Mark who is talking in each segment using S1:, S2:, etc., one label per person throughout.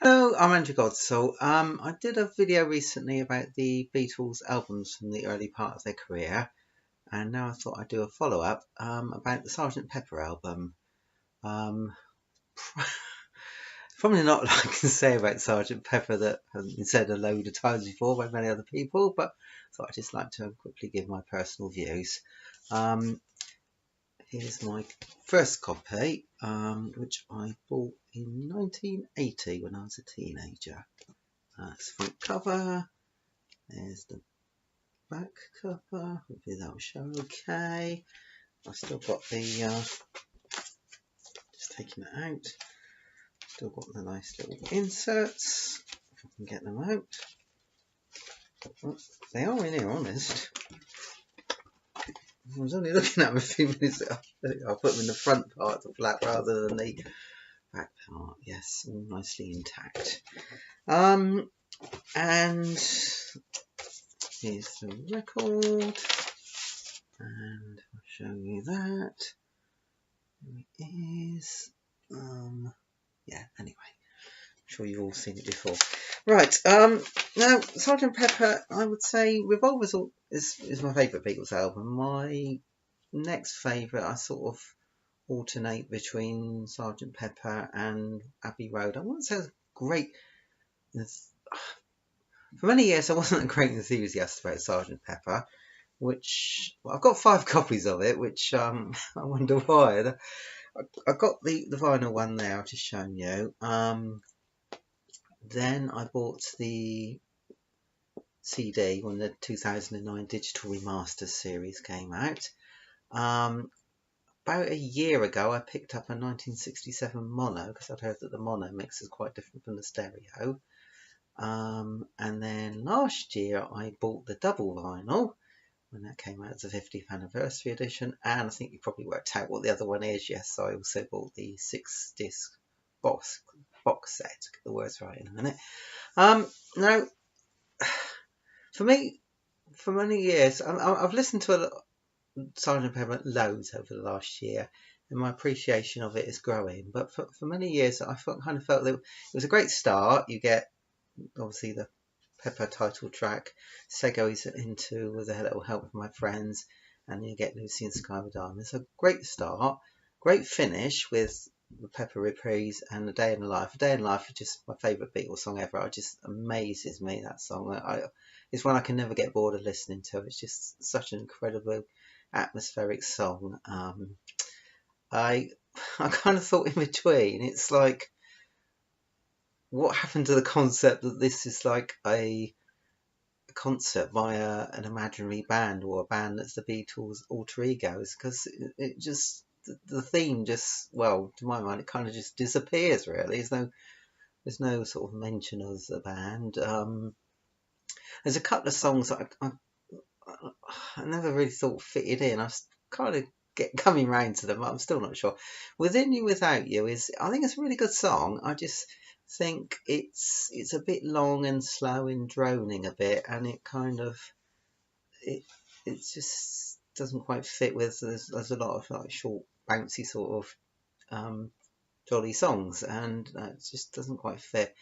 S1: Hello, I'm Andrew Godsoul. I did a video recently about the Beatles albums from the early part of their career, and now I thought I'd do a follow-up about the Sergeant Pepper album. Um, Probably not a lot I can say about Sergeant Pepper that hasn't been said a load of times before by many other people, but I thought I'd just like to quickly give my personal views. Um, Here's my first copy, which I bought in 1980 when I was a teenager. That's the front cover. There's the back cover. Hopefully that will show okay. I've still got the, just taking it out. Still got the nice little inserts. If I can get them out. Oh, they are in here, honest. I was only looking at them a few minutes ago. I'll put them in the front part of the flap rather than the back part. Yes, all nicely intact. And here's the record. And I'll show you that. There it is. Yeah, anyway. I'm sure you've all seen it before. Right, now, Sergeant Pepper, I would say Revolver's is my favourite Beatles album. My next favourite, I sort of alternate between Sergeant Pepper and Abbey Road. I wouldn't say it's great. For many years, I wasn't a great enthusiast about Sergeant Pepper, which well, I've got 5 copies of it, which I wonder why. I got the vinyl one there I've just shown you. Then I bought the CD when the 2009 Digital Remasters series came out. About a year ago, I picked up a 1967 mono because I'd heard that the mono mix is quite different from the stereo. And then last year, I bought the double vinyl when that came out as a 50th anniversary edition, and I think you probably worked out what the other one is. Yes, I also bought the 6-disc box set. I'll get the words right in a minute. Now, for me, for many years, I've listened to Sergeant Pepper loads over the last year, and my appreciation of it is growing. But for many years, I kind of felt that it was a great start. You get obviously the Pepper title track, segues into With a Little Help from My Friends, and you get Lucy and Skyward Diamond. It's a great start, great finish with the Pepper reprise and A Day in the Life. A Day in the Life is just my favourite Beatles song ever. It just amazes me, that song. It's one I can never get bored of listening to. It's just such an incredible atmospheric song. I kind of thought in between, it's like, what happened to the concept that this is like a concert by an imaginary band or a band that's the Beatles' alter egos? Because it just, the theme just, well, to my mind, it kind of just disappears. Really, there's no sort of mention of the band. There's a couple of songs that I never really thought fitted in. I was kind of coming round to them. I'm still not sure. Within You Without You is, I think it's a really good song. I just think it's a bit long and slow and droning a bit, and it kind of it just doesn't quite fit with. There's a lot of like short, bouncy sort of jolly songs, and it just doesn't quite fit.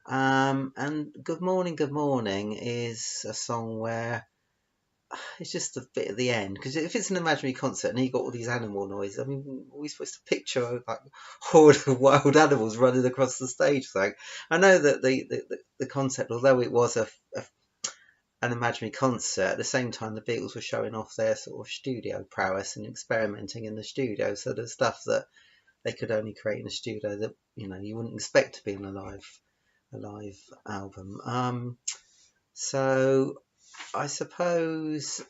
S1: And Good Morning is a song where it's just a bit at the end, because if it's an imaginary concert and you got all these animal noises, I mean, are we supposed to picture like horde of wild animals running across the stage? So I know that the concept, although it was an imaginary concert, at the same time the Beatles were showing off their sort of studio prowess and experimenting in the studio. So there's stuff that they could only create in a studio that you wouldn't expect to be in a live album. So I suppose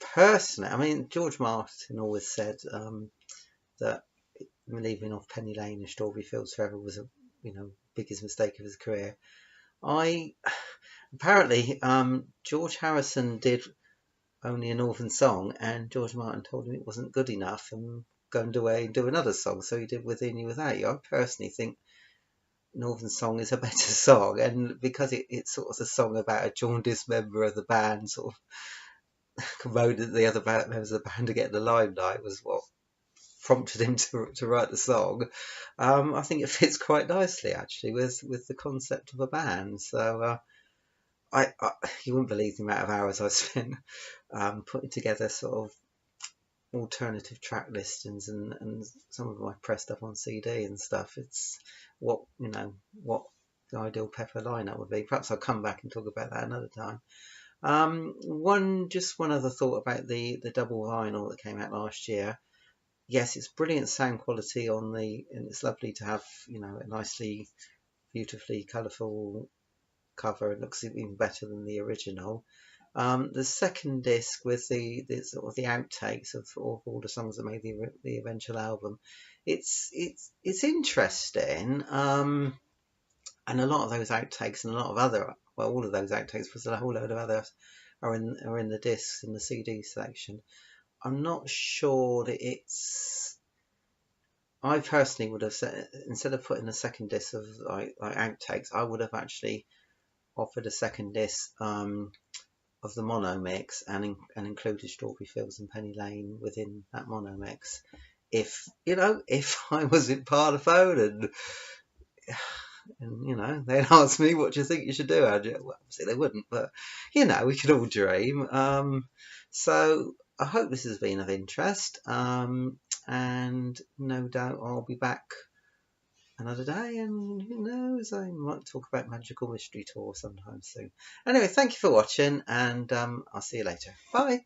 S1: personally, I mean, George Martin always said that leaving off Penny Lane and Strawberry Fields Forever was a biggest mistake of his career. Apparently George Harrison did only a Northern Song, and George Martin told him it wasn't good enough and go and do another song. So he did Within You Without You. I personally think Northern Song is a better song, and because it's sort of a song about a jaundiced member of the band sort of promoted the other members of the band to get in the limelight, was what prompted him to write the song. I think it fits quite nicely actually with the concept of a band. So I you wouldn't believe the amount of hours I spent putting together sort of alternative track listings and some of my pressed up on CD and stuff. It's what what the ideal Pepper lineup would be. Perhaps I'll come back and talk about that another time. One other thought about the double vinyl that came out last year. Yes, it's brilliant sound quality and it's lovely to have a nicely, beautifully colourful cover. It looks even better than the original. The second disc with the sort of the outtakes of all the songs that made the eventual album, it's interesting. And a lot of those outtakes and a lot of other, well, all of those outtakes, plus a whole load of others are in the discs in the CD section. I'm not sure that it's. I personally would have said, instead of putting a second disc of like outtakes, I would have actually offered a second disc of the mono mix and included Strawberry Fields and Penny Lane within that mono mix. If if I was in Parlophone and they'd ask me, what do you think you should do? Well, obviously they wouldn't, but we could all dream. So I hope this has been of interest, and no doubt I'll be back another day, and who knows, I might talk about Magical Mystery Tour sometime soon. Anyway, thank you for watching, and I'll see you later. Bye.